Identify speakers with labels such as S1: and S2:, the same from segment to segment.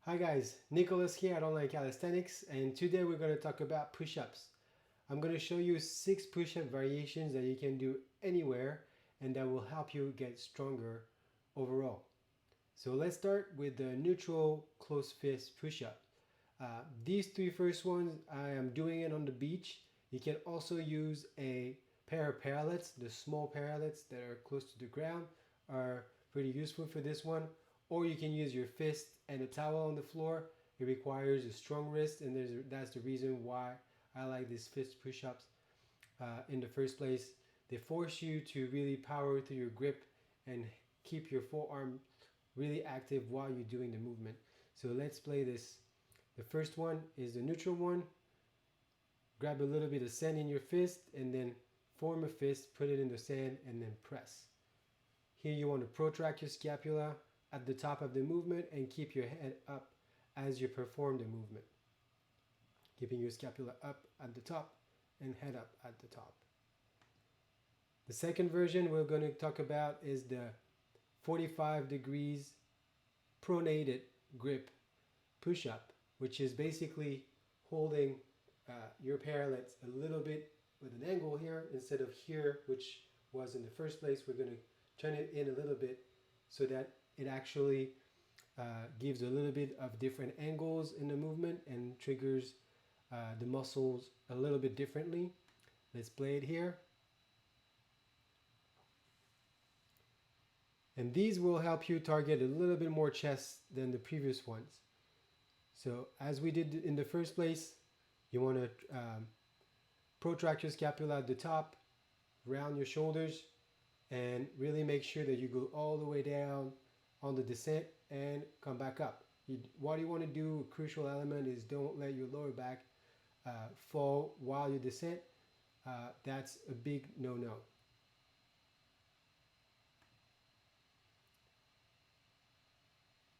S1: Hi guys, Nicholas here at Online Calisthenics, and today we're going to talk about push-ups. I'm going to show you 6 push-up variations that you can do anywhere and that will help you get stronger overall. So let's start with the neutral closed fist push-up. These 3 first ones, I am doing it on the beach. You can also use a pair of parallettes. The small parallettes that are close to the ground are pretty useful for this one. Or you can use your fist and a towel on the floor. It requires a strong wrist, and that's the reason why I like these fist push-ups in the first place. They force you to really power through your grip and keep your forearm really active while you're doing the movement. So let's play this. The first one is the neutral one. Grab a little bit of sand in your fist and then form a fist, put it in the sand, and then press. Here you want to protract your scapula at the top of the movement and keep your head up as you perform the movement. Keeping your scapula up at the top and head up at the top. The second version we're going to talk about is the 45 degrees pronated grip push-up, which is basically holding your parallettes a little bit with an angle here instead of here, which was in the first place. We're going to turn it in a little bit so that it actually gives a little bit of different angles in the movement and triggers the muscles a little bit differently. Let's play it here. And these will help you target a little bit more chest than the previous ones. So as we did in the first place, you want to protract your scapula at the top, round your shoulders, and really make sure that you go all the way down on the descent and come back up. What you want to do, a crucial element, is don't let your lower back fall while you descend. That's a big no-no.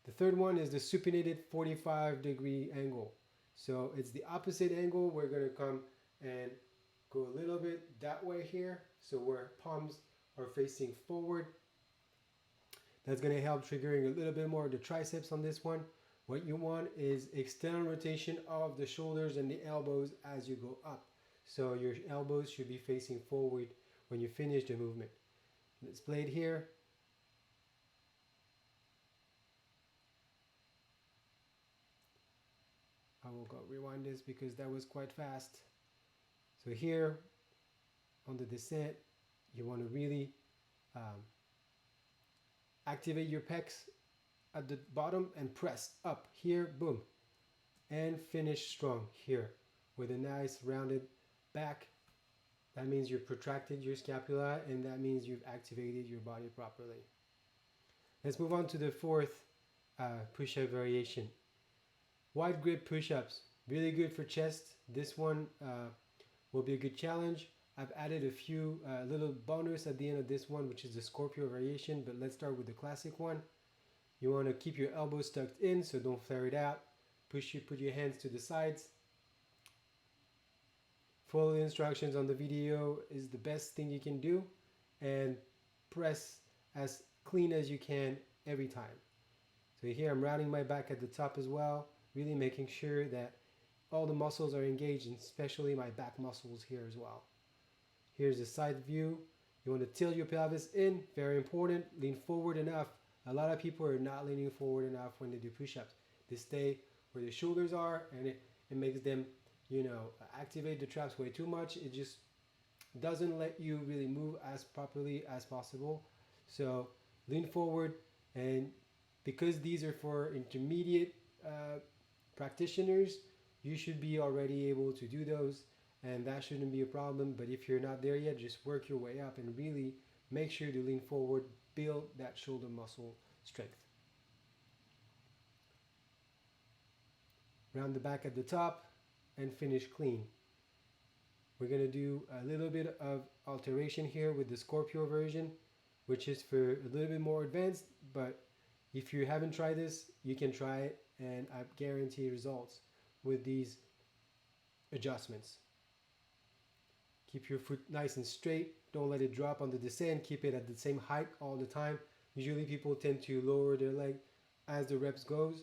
S1: The third one is the supinated 45-degree angle. So it's the opposite angle. We're going to come and go a little bit that way here. So where palms are facing forward. That's going to help triggering a little bit more of the triceps on this one. What you want is external rotation of the shoulders and the elbows as you go up. So your elbows should be facing forward when you finish the movement. Let's play it here. I will go rewind this because that was quite fast. So here on the descent, you want to really activate your pecs at the bottom and press up here, boom, and finish strong here with a nice rounded back. That means you've protracted your scapula, and that means you've activated your body properly. Let's move on to the fourth push-up variation. Wide grip push-ups, really good for chest. This one will be a good challenge. I've added a few little bonus at the end of this one, which is the Scorpio variation, but let's start with the classic one. You want to keep your elbows tucked in, so don't flare it out. Put your hands to the sides. Follow the instructions on the video is the best thing you can do, and press as clean as you can every time. So here I'm rounding my back at the top as well, really making sure that all the muscles are engaged, and especially my back muscles here as well. Here's the side view. You want to tilt your pelvis in, very important. Lean forward enough. A lot of people are not leaning forward enough when they do push-ups. They stay where the shoulders are, and it makes them, activate the traps way too much. It just doesn't let you really move as properly as possible. So lean forward, and because these are for intermediate practitioners, you should be already able to do those, and that shouldn't be a problem. But if you're not there yet, just work your way up and really make sure to lean forward, build that shoulder muscle strength. Round the back at the top and finish clean. We're going to do a little bit of alteration here with the Scorpio version, which is for a little bit more advanced, but if you haven't tried this, you can try it, and I guarantee results with these adjustments. Keep your foot nice and straight. Don't let it drop on the descent. Keep it at the same height all the time. Usually people tend to lower their leg as the reps goes.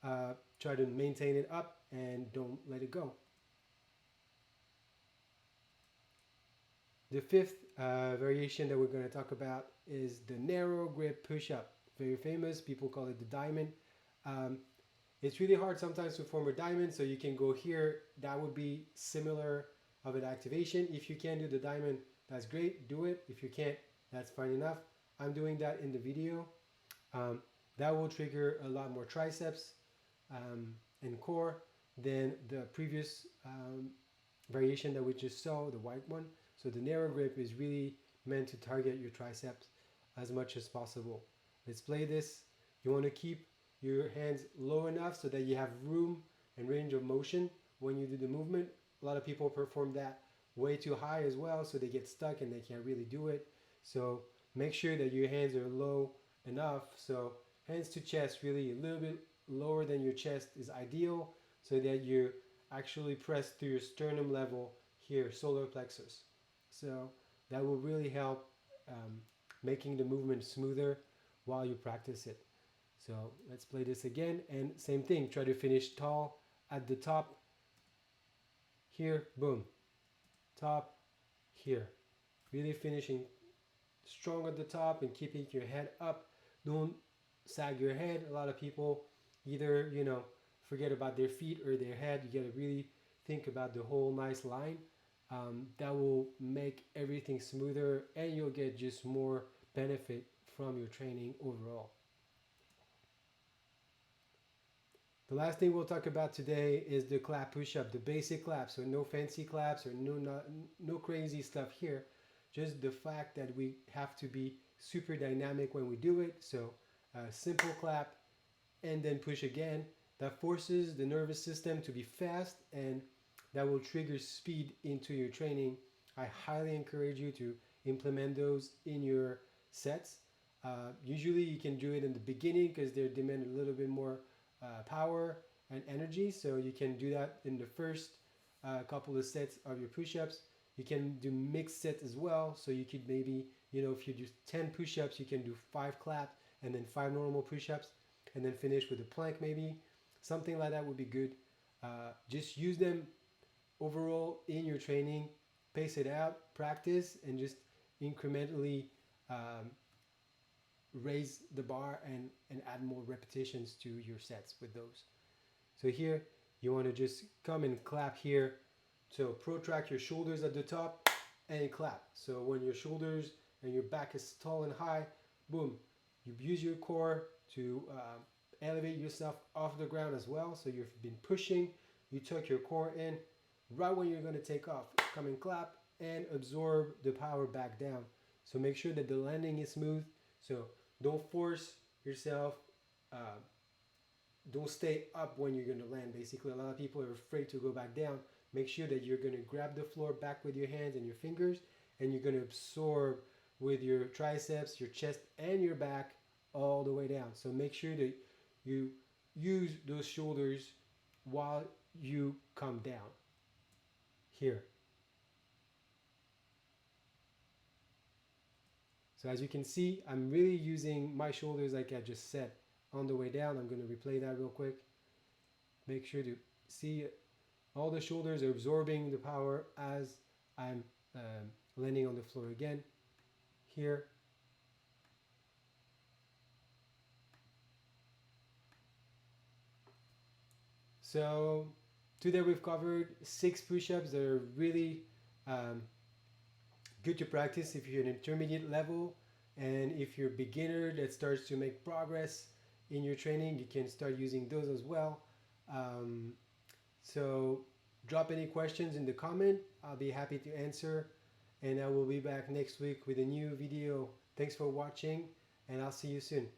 S1: try to maintain it up and don't let it go. The fifth variation that we're going to talk about is the narrow grip push-up. Very famous, people call it the diamond. It's really hard sometimes to form a diamond, so you can go here. That would be similar of an activation. If you can do the diamond, that's great, do it. If you can't, that's fine enough. I'm doing that in the video. That will trigger a lot more triceps and core than the previous variation that we just saw, the white one. So the narrow grip is really meant to target your triceps as much as possible. Let's play this. You want to keep your hands low enough so that you have room and range of motion when you do the movement. A lot of people perform that way too high as well, so they get stuck and they can't really do it. So make sure that your hands are low enough. So hands to chest, really a little bit lower than your chest is ideal, so that you actually press through your sternum level here, solar plexus. So that will really help making the movement smoother while you practice it. So let's play this again, and same thing, try to finish tall at the top here, boom, top here, really finishing strong at the top and keeping your head up. Don't sag your head. A lot of people either forget about their feet or their head. You got to really think about the whole nice line. That will make everything smoother, and you'll get just more benefit from your training overall. The last thing we'll talk about today is the clap push-up, the basic clap. So no fancy claps or no crazy stuff here. Just the fact that we have to be super dynamic when we do it. So simple clap and then push again. That forces the nervous system to be fast, and that will trigger speed into your training. I highly encourage you to implement those in your sets. Usually you can do it in the beginning because they demand a little bit more power and energy, so you can do that in the first couple of sets of your push-ups. You can do mixed sets as well, so you could maybe, if you do 10 push-ups, you can do 5 claps and then 5 normal push-ups, and then finish with a plank maybe. Something like that would be good. Just use them overall in your training, pace it out, practice, and just incrementally raise the bar and add more repetitions to your sets with those. So here you want to just come and clap here. So protract your shoulders at the top and clap. So when your shoulders and your back is tall and high, boom, you use your core to elevate yourself off the ground as well. So you've been pushing, you took your core in. Right when you're going to take off, come and clap and absorb the power back down. So make sure that the landing is smooth. So don't force yourself. Don't stay up when you're going to land. Basically, a lot of people are afraid to go back down. Make sure that you're going to grab the floor back with your hands and your fingers, and you're going to absorb with your triceps, your chest, and your back all the way down. So make sure that you use those shoulders while you come down here. So as you can see, I'm really using my shoulders like I just said on the way down. I'm going to replay that real quick. Make sure to see all the shoulders are absorbing the power as I'm landing on the floor again here. So today we've covered 6 push-ups that are really good to practice if you're an intermediate level, and if you're a beginner that starts to make progress in your training, you can start using those as well. So drop any questions in the comment. I'll be happy to answer, and I will be back next week with a new video. Thanks for watching, and I'll see you soon.